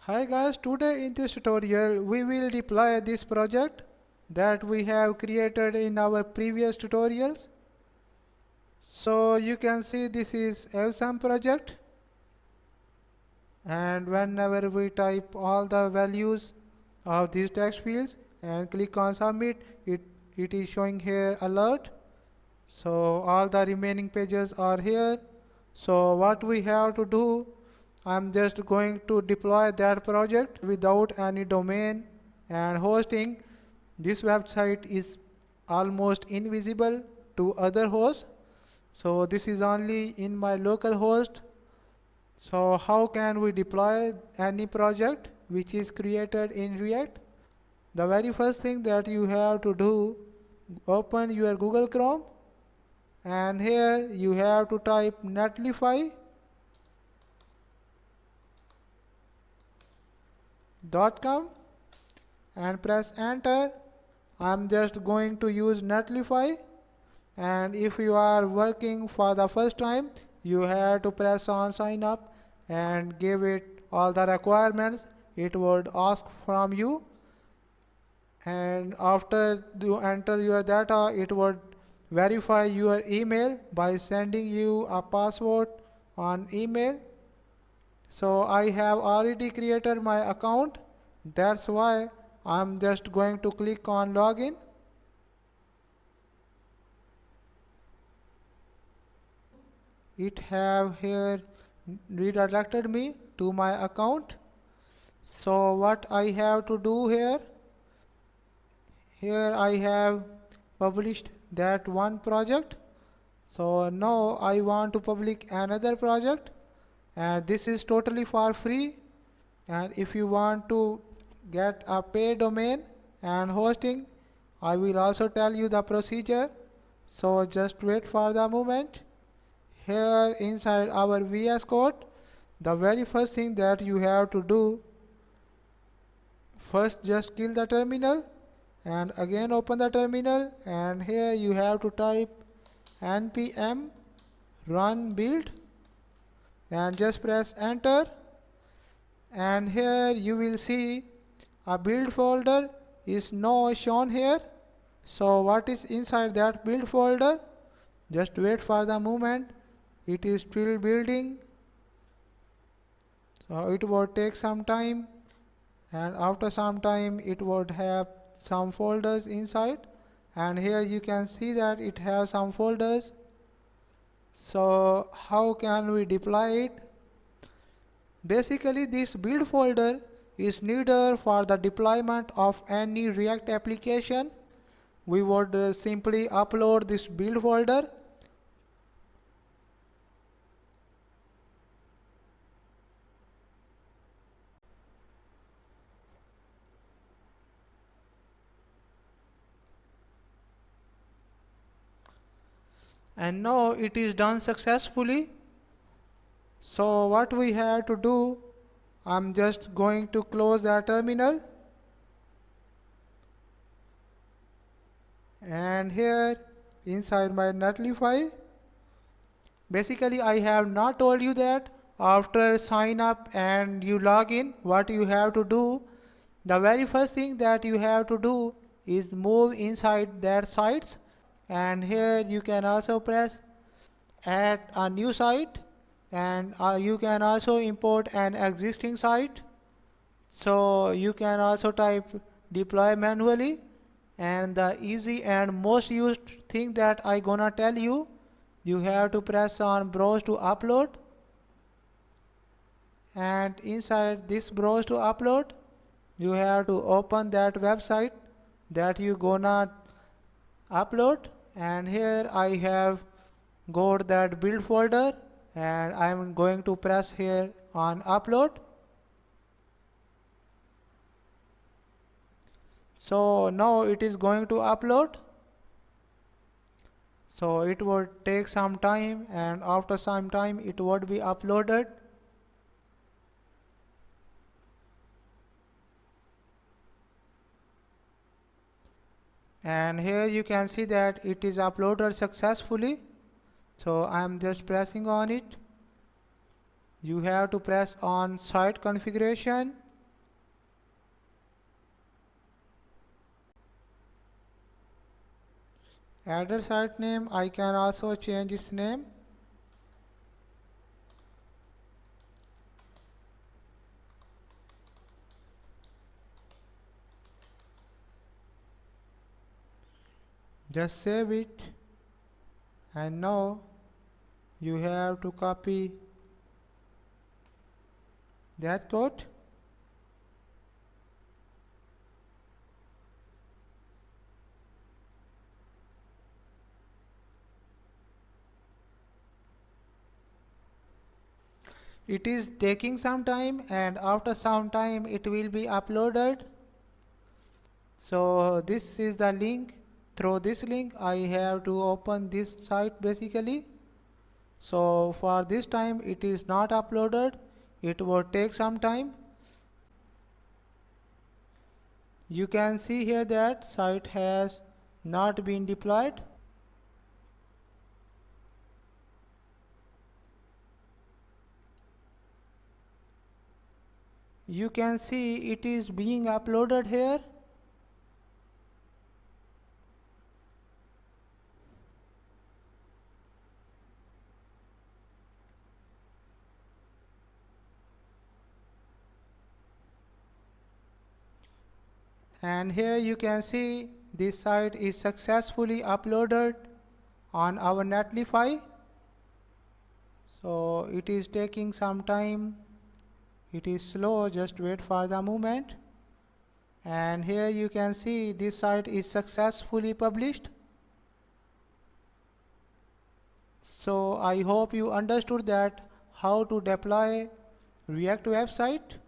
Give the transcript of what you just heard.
Hi guys, today in this tutorial we will deploy this project that we have created in our previous tutorials. So you can see this is awesome project, and whenever we type all the values of these text fields and click on submit, it is showing here alert. So all the remaining pages are here. So what we have to do, I'm just going to deploy that project without any domain and hosting. This website is almost invisible to other hosts. So this is only in my local host. So how can we deploy any project which is created in React? The very first thing that you have to do, open your Google Chrome, and here you have to type netlify.com and press enter. I'm just going to use Netlify, and if you are working for the first time, you have to press on sign up and give it all the requirements it would ask from you. And after you enter your data, it would verify your email by sending you a password on email. So I have already created my account, that's why I'm just going to click on login. It have here redirected me to my account. So what I have to do here I have published that one project. So now I want to publish another project, and this is totally for free. And if you want to get a paid domain and hosting, I will also tell you the procedure. So just wait for the moment. Here inside our VS Code, the very first thing that you have to do, first just kill the terminal and again open the terminal, and here you have to type npm run build and just press enter. And here you will see a build folder is now shown here. So what is inside that build folder? Just wait for the moment. It is still building. So it would take some time, and after some time it would have some folders inside, and here you can see that it has some folders. So how can we deploy it? Basically, this build folder is needed for the deployment of any React application. We would simply upload this build folder, and now it is done successfully. So what we have to do, I'm just going to close the terminal, and here inside my Netlify, basically I have not told you that after sign up and you log in, what you have to do, the very first thing that you have to do is move inside that sites, and here you can also press add a new site, and you can also import an existing site. So you can also type deploy manually, and the easy and most used thing that I gonna tell you, you have to press on browse to upload, and inside this browse to upload you have to open that website that you gonna upload. And here I have got that build folder, and I'm going to press here on upload. So now it is going to upload. So it would take some time, and after some time it would be uploaded. And here you can see that it is uploaded successfully. So I'm just pressing on it. You have to press on site configuration, Added site name, I can also change its name. Just save it, and now you have to copy that code. It is taking some time, and after some time it will be uploaded. So this is the link. Through this link I have to open this site basically. So for this time it is not uploaded. It will take some time. You can see here that site has not been deployed. You can see it is being uploaded here. And here you can see this site is successfully uploaded on our Netlify. So it is taking some time. It is slow, just wait for the moment. And here you can see this site is successfully published. So I hope you understood that how to deploy React website.